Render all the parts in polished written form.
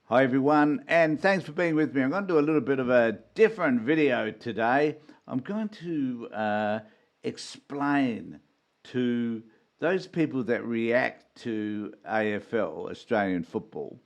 Hi everyone, and thanks for being with me. I'm going to do a little bit of a different video today. I'm going to explain to those people that react to AFL, Australian football,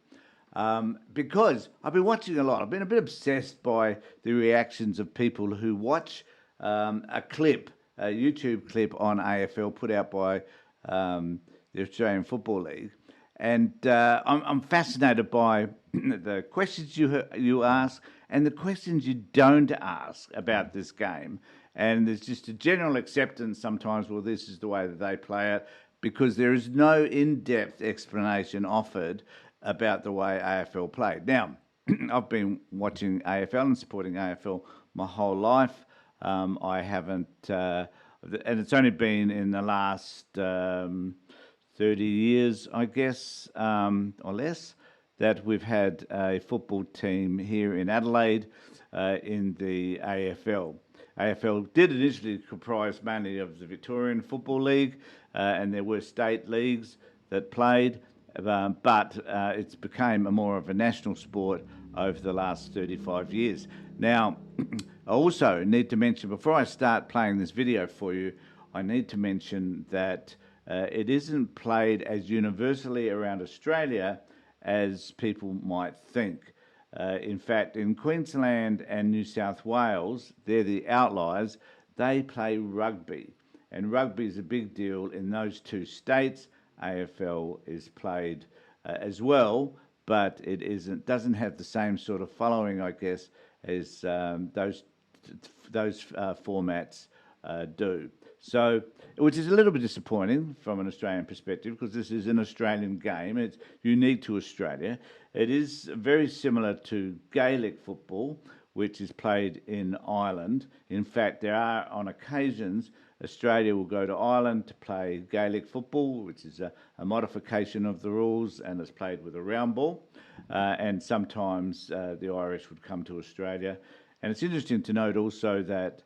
because I've been watching a lot. I've been a bit obsessed by the reactions of people who watch a clip, a YouTube clip on AFL put out by the Australian Football League. And I'm fascinated by the questions you ask and the questions you don't ask about this game. And there's just a general acceptance sometimes, well, this is the way that they play it, because there is no in-depth explanation offered about the way AFL played. Now, I've been watching AFL and supporting AFL my whole life. I haven't, and it's only been in the last 30 years, I guess, or less, that we've had a football team here in Adelaide in the AFL. AFL did initially comprise mainly of the Victorian Football League, and there were state leagues that played, but it's became more of a national sport over the last 35 years. Now, I also need to mention, before I start playing this video for you, I need to mention that it isn't played as universally around Australia as people might think. In fact, in Queensland and New South Wales, they're the outliers, they play rugby. And rugby is a big deal in those two states. AFL is played as well, but it doesn't have the same sort of following, I guess, as those formats do. So, which is a little bit disappointing from an Australian perspective, because this is an Australian game. It's unique to Australia. It is very similar to Gaelic football, which is played in Ireland. In fact, there are, on occasions, Australia will go to Ireland to play Gaelic football, which is a modification of the rules, and it's played with a round ball. And sometimes the Irish would come to Australia. And it's interesting to note also that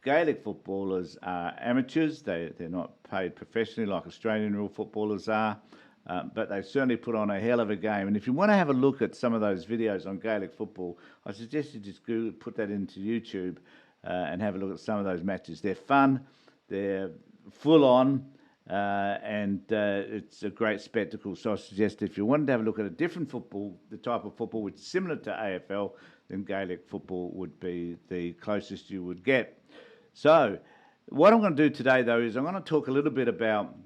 Gaelic footballers are amateurs. They're not paid professionally like Australian rule footballers are, but they certainly put on a hell of a game. And if you want to have a look at some of those videos on Gaelic football, I suggest you just put that into YouTube and have a look at some of those matches. They're fun, they're full on, and it's a great spectacle. So I suggest if you wanted to have a look at a different football, the type of football which is similar to AFL, then Gaelic football would be the closest you would get. So what I'm going to do today, though, is I'm going to talk a little bit about,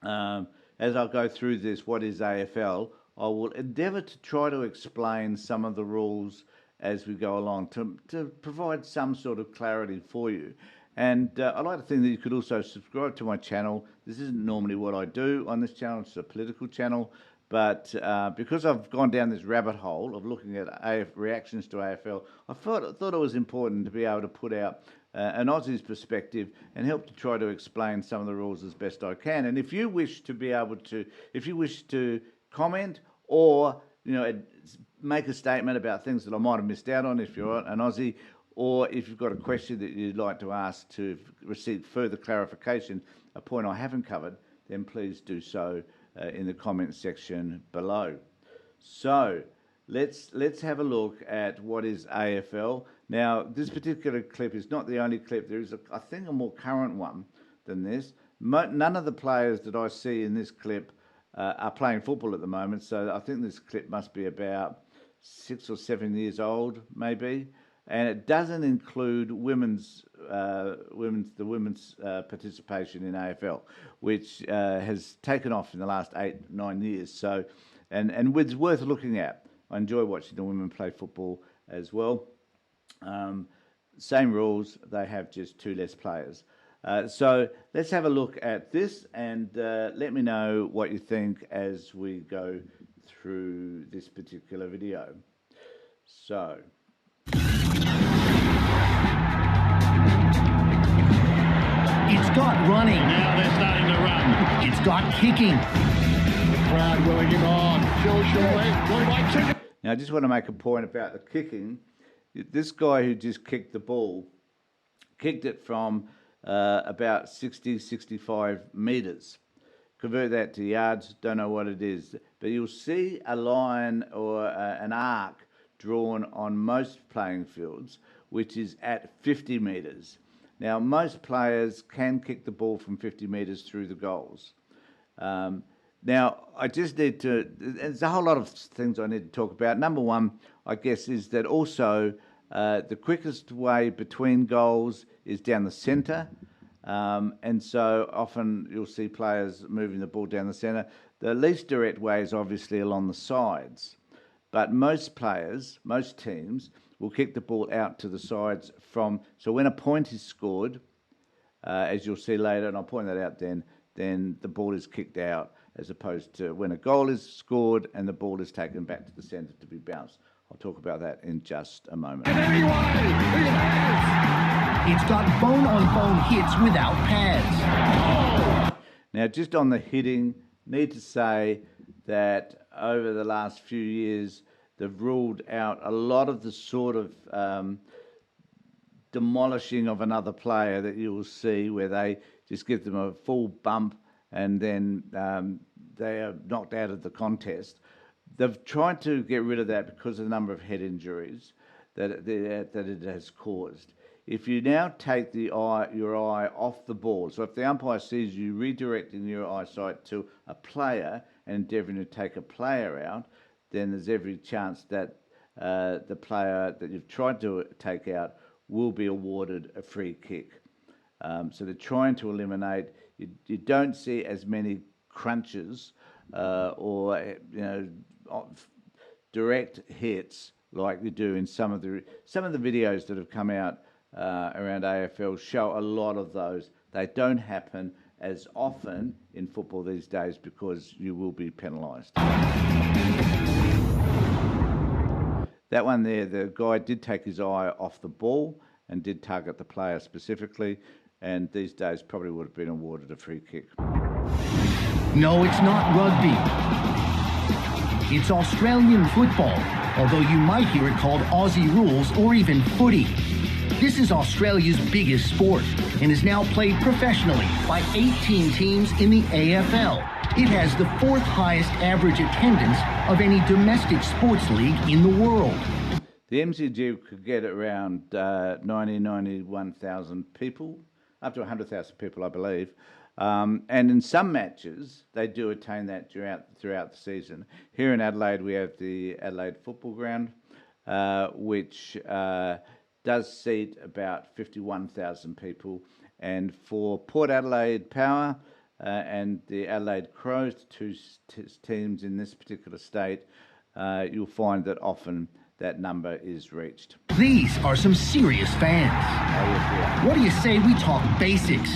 as I go through this, what is AFL. I will endeavour to try to explain some of the rules as we go along to provide some sort of clarity for you. And I'd like to think that you could also subscribe to my channel. This isn't normally what I do on this channel. It's a political channel. But because I've gone down this rabbit hole of looking at reactions to AFL, I thought it was important to be able to put out an Aussie's perspective and help to try to explain some of the rules as best I can. And if you wish to be able to, if you wish to comment or make a statement about things that I might have missed out on, if you're an Aussie, or if you've got a question that you'd like to ask to receive further clarification, a point I haven't covered, then please do so in the comments section below. So let's have a look at what is AFL. Now, this particular clip is not the only clip. There is, I think, a more current one than this. None of the players that I see in this clip are playing football at the moment, so I think this clip must be about 6 or 7 years old, maybe. And it doesn't include women's participation in AFL, which has taken off in the last 8-9 years. So, and it's worth looking at. I enjoy watching the women play football as well. Same rules, they have just 2 less players. So let's have a look at this and let me know what you think as we go through this particular video. So. It's got running. Now they're starting to run. It's got kicking. The crowd willing him on. Shortly. Now, I just want to make a point about the kicking. This guy who just kicked the ball, kicked it from about 60, 65 metres. Convert that to yards, don't know what it is. but you'll see a line or an arc drawn on most playing fields, which is at 50 metres. Now, most players can kick the ball from 50 metres through the goals. Now, I just need to, there's a whole lot of things I need to talk about. Number one, I guess, is that also the quickest way between goals is down the centre. And so often you'll see players moving the ball down the centre. The least direct way is obviously along the sides. But most players, most teams, will kick the ball out to the sides from... So when a point is scored, as you'll see later, and I'll point that out then the ball is kicked out, as opposed to when a goal is scored and the ball is taken back to the centre to be bounced. I'll talk about that in just a moment. It's got bone-on-bone hits without pads. Now, just on the hitting, need to say that over the last few years, they've ruled out a lot of the sort of demolishing of another player that you will see where they just give them a full bump and then they are knocked out of the contest. They've tried to get rid of that because of the number of head injuries that it has caused. If you now take your eye off the ball, so if the umpire sees you redirecting your eyesight to a player and endeavouring to take a player out, then there's every chance that the player that you've tried to take out will be awarded a free kick. So they're trying to eliminate. You don't see as many crunches or direct hits like you do in some of the videos that have come out around AFL show a lot of those. They don't happen as often in football these days because you will be penalised. That one there, the guy did take his eye off the ball and did target the player specifically, and these days probably would have been awarded a free kick. No, it's not rugby. It's Australian football, although you might hear it called Aussie rules or even footy. This is Australia's biggest sport and is now played professionally by 18 teams in the AFL. It has the fourth highest average attendance of any domestic sports league in the world. The MCG could get around 91,000 people, up to 100,000 people, I believe. And in some matches, they do attain that throughout the season. Here in Adelaide, we have the Adelaide Football Ground, which does seat about 51,000 people. And for Port Adelaide Power and the Adelaide Crows, two teams in this particular state, you'll find that often that number is reached. These are some serious fans. What do you say we talk basics?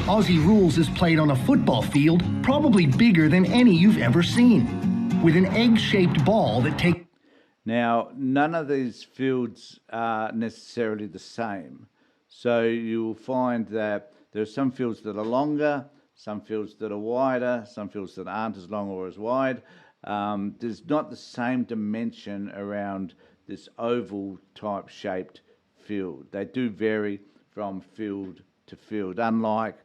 Aussie rules is played on a football field, probably bigger than any you've ever seen, with an egg-shaped ball that takes... Now, none of these fields are necessarily the same. So you'll find that there are some fields that are longer, some fields that are wider, some fields that aren't as long or as wide. There's not the same dimension around this oval type shaped field. They do vary from field to field, unlike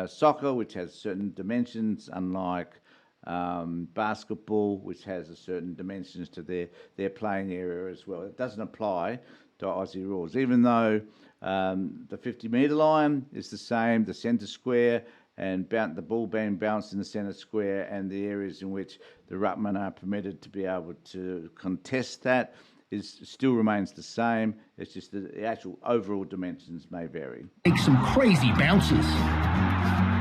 soccer, which has certain dimensions, unlike basketball, which has a certain dimensions to their playing area as well. It doesn't apply to Aussie rules, even though the 50-metre line is the same, the centre square, and the ball being bounced in the centre square, and the areas in which the ruckmen are permitted to be able to contest that still remains the same. It's just the actual overall dimensions may vary. Make some crazy bounces.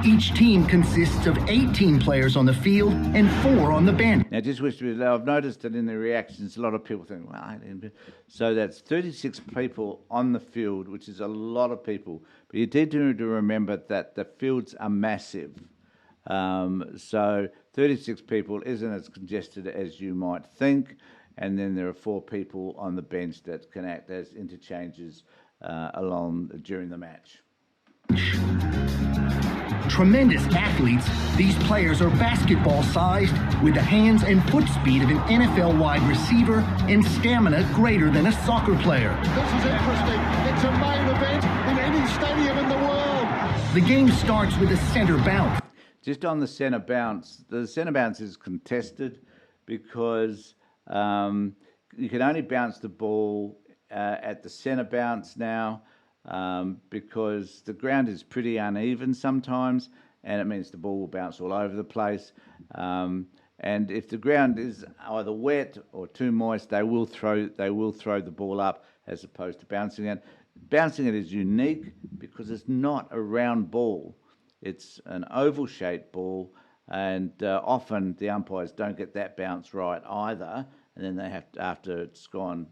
Each team consists of 18 players on the field and 4 on the bench. Now, just wish to, I've noticed that in the reactions, a lot of people think, well, I didn't. So that's 36 people on the field, which is a lot of people. But you need to remember that the fields are massive. So 36 people isn't as congested as you might think. And then there are 4 people on the bench that can act as interchanges during the match. Tremendous athletes, these players are basketball-sized with the hands and foot speed of an NFL wide receiver and stamina greater than a soccer player. This is interesting. It's a main event in any stadium in the world. The game starts with a center bounce. Just on the centre bounce is contested. because you can only bounce the ball at the centre bounce now, because the ground is pretty uneven sometimes, and it means the ball will bounce all over the place. And if the ground is either wet or too moist, they will throw the ball up as opposed to bouncing it. Bouncing it is unique because it's not a round ball; it's an oval-shaped ball, and often the umpires don't get that bounce right either, and then they have to, after it's gone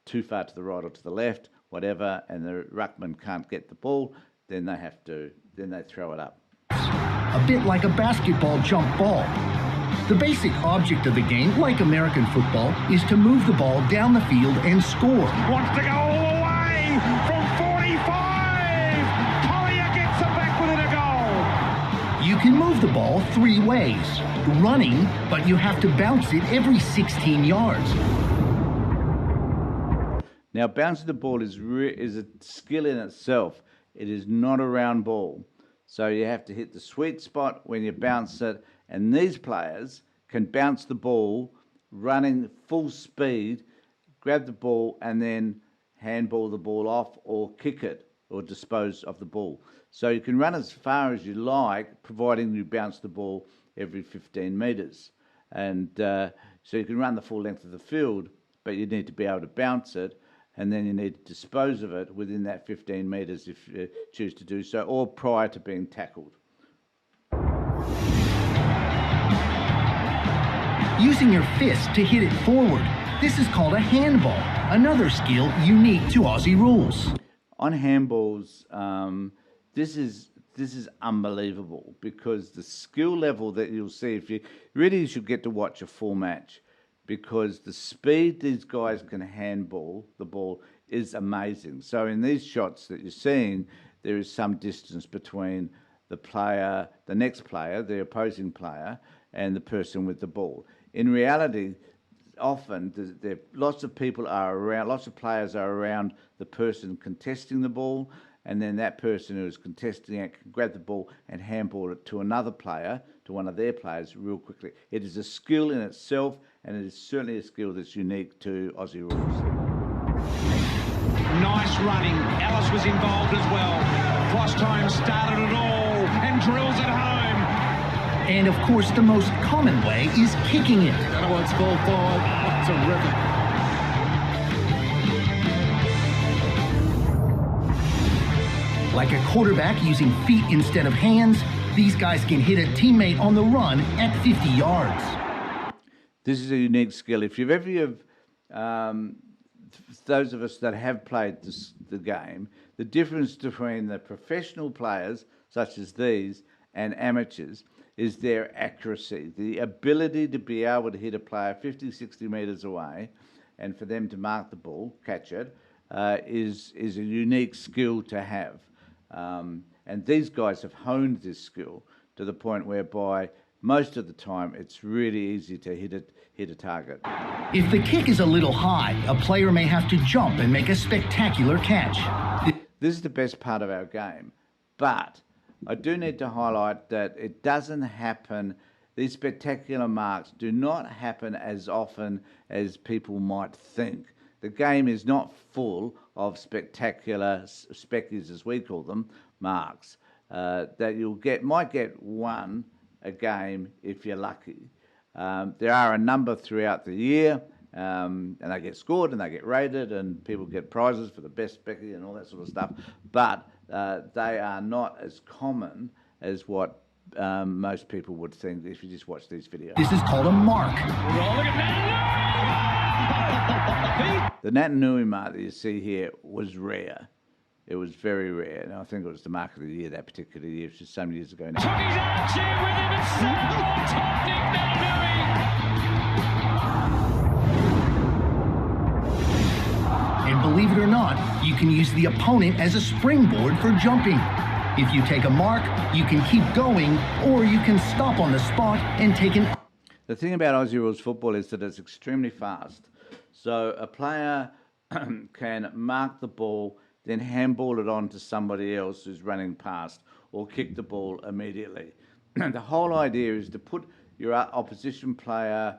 too far to the right or to the left, whatever, and the ruckman can't get the ball, then they throw it up. A bit like a basketball jump ball. The basic object of the game, like American football, is to move the ball down the field and score. Wants to go all the way from 45. Collier gets it back within a goal. You can move the ball 3 ways. Running, but you have to bounce it every 16 yards. Now, bouncing the ball is a skill in itself. It is not a round ball. So you have to hit the sweet spot when you bounce it. And these players can bounce the ball running full speed, grab the ball, and then handball the ball off or kick it or dispose of the ball. So you can run as far as you like, providing you bounce the ball every 15 metres. And so you can run the full length of the field, but you need to be able to bounce it, and then you need to dispose of it within that 15 metres if you choose to do so, or prior to being tackled. Using your fist to hit it forward. This is called a handball, another skill unique to Aussie rules. On handballs, this is unbelievable because the skill level that you'll see, if you really should get to watch a full match, because the speed these guys can handball the ball is amazing. So in these shots that you're seeing, there is some distance between the next player, the opposing player, and the person with the ball. In reality, often lots of players are around the person contesting the ball, and then that person who is contesting it can grab the ball and handball it to another player, to one of their players, real quickly. It is a skill in itself, and it is certainly a skill that's unique to Aussie rules. Nice running. Ellis was involved as well. Frostholm started it all and drills it home. And of course, the most common way is kicking it. That one's called forward. Terrific. Like a quarterback using feet instead of hands, these guys can hit a teammate on the run at 50 yards. This is a unique skill. If you've ever, those of us that have played the game, the difference between the professional players, such as these, and amateurs, is their accuracy. The ability to be able to hit a player 50, 60 metres away, and for them to mark the ball, catch it, is a unique skill to have. And these guys have honed this skill to the point whereby most of the time it's really easy to hit a target. If the kick is a little high, a player may have to jump and make a spectacular catch. This is the best part of our game, but I do need to highlight that it doesn't happen, these spectacular marks do not happen as often as people might think. The game is not full of spectacular speckies, as we call them, marks, that might get one a game if you're lucky. There are a number throughout the year, and they get scored and they get rated, and people get prizes for the best specky and all that sort of stuff, but they are not as common as what most people would think if you just watch these videos. This is called a mark. The Natanui mark that you see here was rare. It was very rare, and I think it was the mark of the year that particular year, which is some years ago now. Took his armchair with him and set it on top, Nick Natanui. And believe it or not, you can use the opponent as a springboard for jumping. If you take a mark, you can keep going, or you can stop on the spot and take an... The thing about Aussie rules football is that it's extremely fast. So a player can mark the ball, then handball it on to somebody else who's running past, or kick the ball immediately. The whole idea is to put your opposition player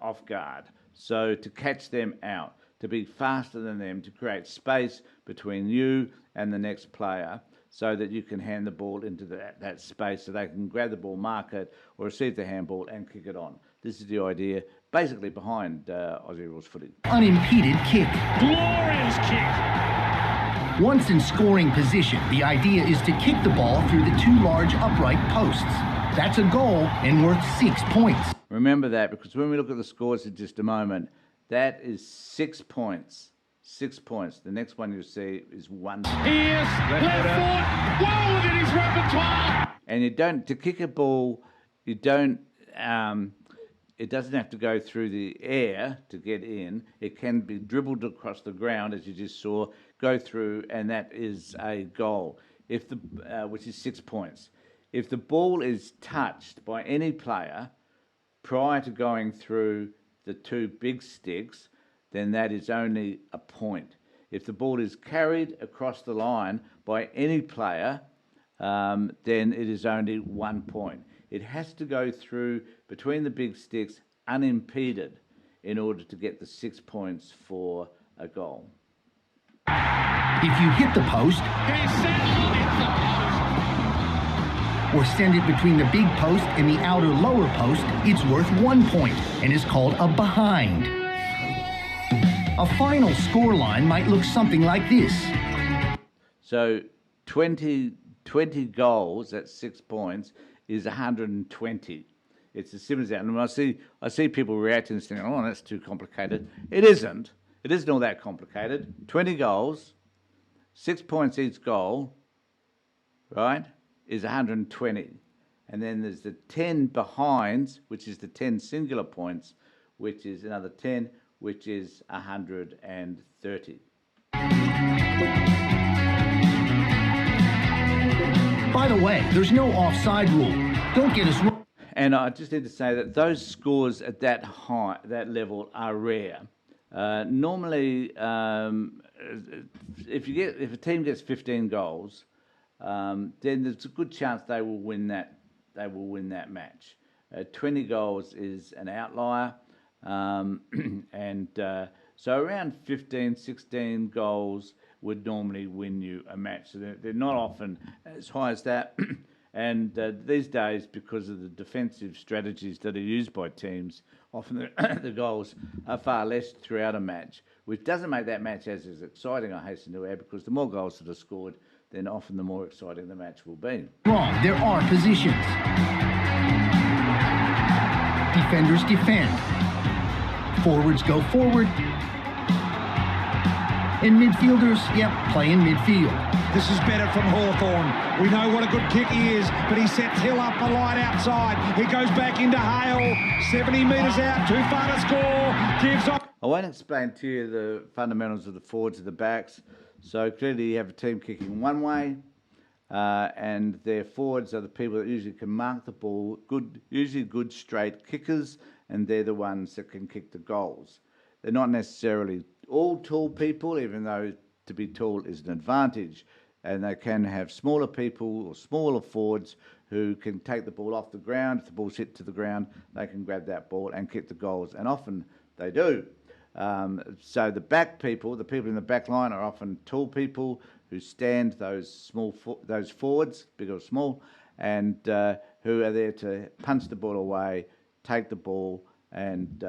off guard. So to catch them out, to be faster than them, to create space between you and the next player so that you can hand the ball into that space so they can grab the ball, mark it, or receive the handball and kick it on. This is the idea basically behind Aussie rules footy. Unimpeded kick. Glorious kick. Once in scoring position, the idea is to kick the ball through the two large upright posts. That's a goal and worth 6 points. Remember that, because when we look at the scores in just a moment, that is 6 points. 6 points. The next one you'll see is 1 point. Here's left foot. Well within his repertoire. And you don't, to kick a ball, you don't, it doesn't have to go through the air to get in. It can be dribbled across the ground, as you just saw, go through, and that is a goal, if the which is 6 points. If the ball is touched by any player prior to going through the two big sticks, then that is only a point. If the ball is carried across the line by any player, then it is only 1 point. It has to go through between the big sticks unimpeded in order to get the 6 points for a goal. If you hit the post or send it between the big post and the outer lower post, it's worth 1 point and is called a behind. A final score line might look something like this. So 20 goals at 6 points is 120. It's as simple as that. And I see people reacting and saying, "Oh, that's too complicated." It isn't. It isn't all that complicated. 20 goals, 6 points each goal, right, is 120. And then there's the 10 behinds, which is the 10 singular points, which is another 10, which is 130. By the way, there's no offside rule. Don't get us wrong. And I just need to say that those scores at that height, that level, are rare. Normally, if a team gets 15 goals, then there's a good chance they will win that. They will win that match. 20 goals is an outlier, so around 15, 16 goals would normally win you a match. So they're not often as high as that. And these days, because of the defensive strategies that are used by teams, often the goals are far less throughout a match, which doesn't make that match as exciting, I hasten to add, because the more goals that are scored, then often the more exciting the match will be. Wrong. There are positions. Defenders defend. Forwards go forward. And midfielders, play in midfield. This is better from Hawthorn. We know what a good kick he is, but he sets Hill up a line outside. He goes back into Hale, 70 metres out, too far to score, gives off. I won't explain to you the fundamentals of the forwards and the backs. So clearly you have a team kicking one way, and their forwards are the people that usually can mark the ball, usually good straight kickers, and they're the ones that can kick the goals. They're not necessarily all tall people, even though to be tall is an advantage, and they can have smaller people or smaller forwards who can take the ball off the ground. If the ball's hit to the ground, they can grab that ball and kick the goals, and often they do. So the back people, the people in the back line, are often tall people who stand those forwards, big or small, and who are there to punch the ball away, take the ball, and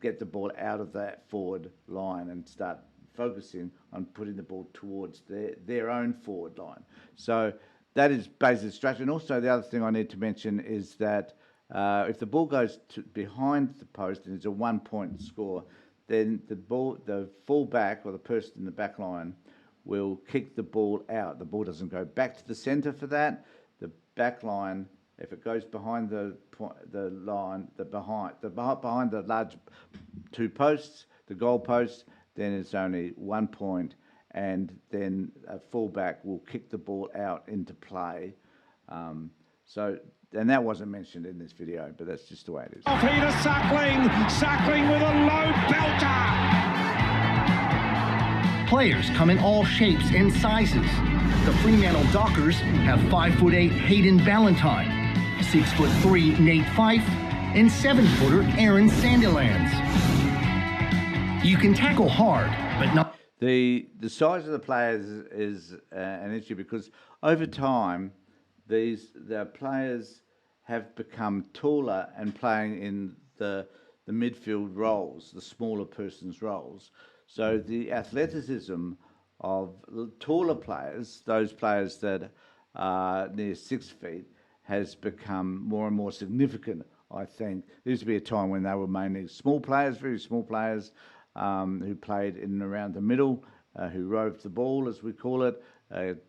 get the ball out of that forward line and start focusing on putting the ball towards their own forward line. So that is basically the structure. And also the other thing I need to mention is that if the ball goes behind the post and it's a 1 point score, then the full back or the person in the back line will kick the ball out. The ball doesn't go back to the centre for that. The back line, if it goes behind the line, behind the large two posts, the goal posts, then it's only 1 point, and then a fullback will kick the ball out into play. And that wasn't mentioned in this video, but that's just the way it is. Peter Suckling with a low belter. Players come in all shapes and sizes. The Fremantle Dockers have 5'8" Hayden Ballantyne, 6'3" Nate Fife, and 7-footer Aaron Sandilands. You can tackle hard, but not... The size of the players is an issue because over time, the players have become taller and playing in the midfield roles, the smaller person's roles. So the athleticism of taller players, those players that are near 6 feet, has become more and more significant, I think. There used to be a time when they were mainly small players, very small players, who played in and around the middle, who roved the ball, as we call it,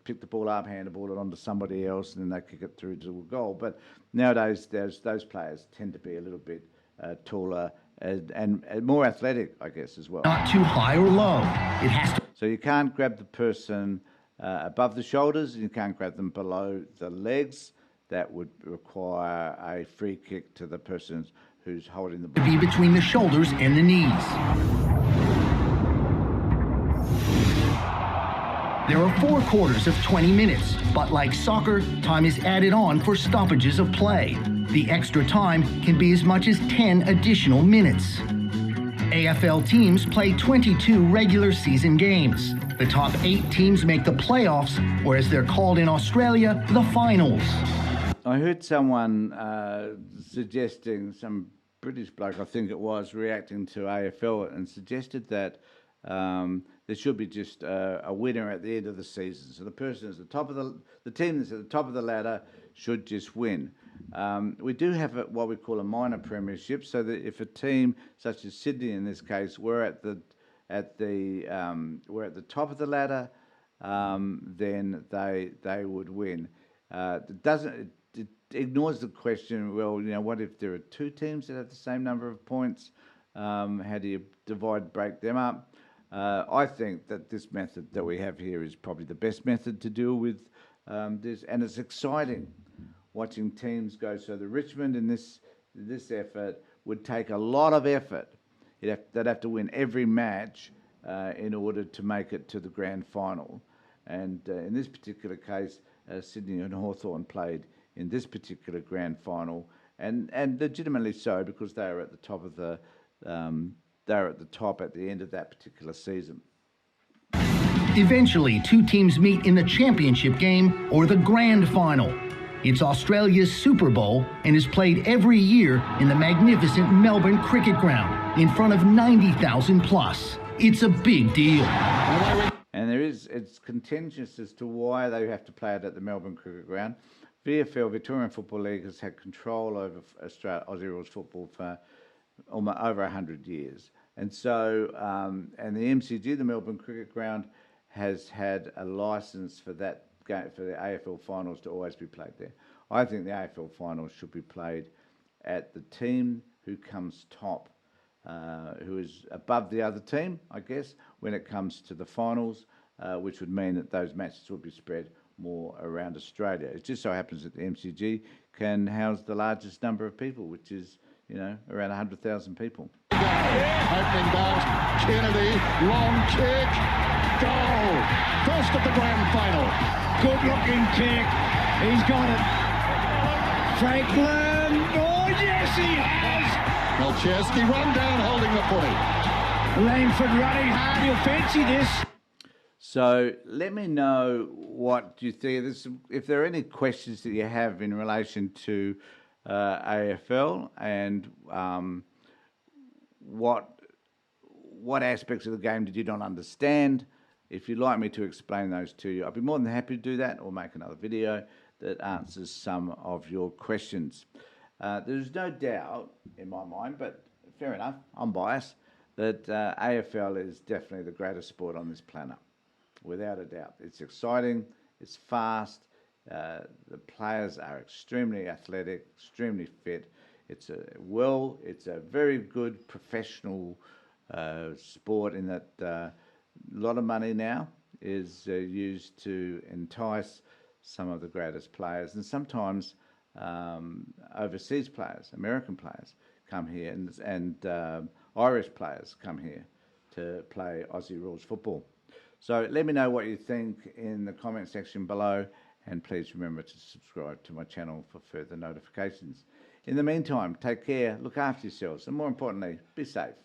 pick the ball up, hand the ball onto somebody else, and then they kick it through to a goal. But nowadays, those players tend to be a little bit taller and more athletic, I guess, as well. Not too high or low. It has to... So you can't grab the person above the shoulders, and you can't grab them below the legs. That would require a free kick to the person who's holding the ball. Be between the shoulders and the knees. There are 4 quarters of 20 minutes, but like soccer, time is added on for stoppages of play. The extra time can be as much as 10 additional minutes. AFL teams play 22 regular season games. The top 8 teams make the playoffs, or as they're called in Australia, the finals. I heard someone suggesting, some British bloke, I think it was, reacting to AFL and suggested that there should be just a winner at the end of the season. So the person is the team that's at the top of the ladder should just win. We do have what we call a minor premiership, so that if a team such as Sydney in this case were at the top of the ladder, then they would win. It ignores the question, well, what if there are 2 teams that have the same number of points? How do you break them up? I think that this method that we have here is probably the best method to deal with this, and it's exciting watching teams go. So the Richmond in this effort would take a lot of effort. They'd have to win every match in order to make it to the grand final. And in this particular case, Sydney and Hawthorn played in this particular grand final, and legitimately so, because they are at the top of the at the end of that particular season. Eventually, 2 teams meet in the championship game or the grand final. It's Australia's Super Bowl and is played every year in the magnificent Melbourne Cricket Ground in front of 90,000 plus. It's a big deal. And it's contentious as to why they have to play it at the Melbourne Cricket Ground. VFL, Victorian Football League, has had control over Aussie rules football for almost over 100 years. And so, and the MCG, the Melbourne Cricket Ground, has had a licence for that game, for the AFL finals to always be played there. I think the AFL finals should be played at the team who comes top, who is above the other team, I guess, when it comes to the finals, which would mean that those matches would be spread more around Australia. It just so happens that the MCG can house the largest number of people, which is, around 100,000 people. Opening bat, Kennedy, long kick, goal. First of the grand final. Good looking kick. He's got it. Franklin. Oh, yes, he has. Melchesky run down holding the footy. Langford running hard. He'll fancy this. So let me know what you think. If there are any questions that you have in relation to AFL and what aspects of the game did you not understand? If you'd like me to explain those to you, I'd be more than happy to do that, or make another video that answers some of your questions. There's no doubt in my mind, but fair enough, I'm biased, that AFL is definitely the greatest sport on this planet, without a doubt. It's exciting, it's fast, the players are extremely athletic, extremely fit. It's a very good professional sport, in that a lot of money now is used to entice some of the greatest players, and sometimes overseas players, American players, come here, and Irish players come here to play Aussie rules football. So let me know what you think in the comment section below, and please remember to subscribe to my channel for further notifications. In the meantime, take care, look after yourselves, and more importantly, be safe.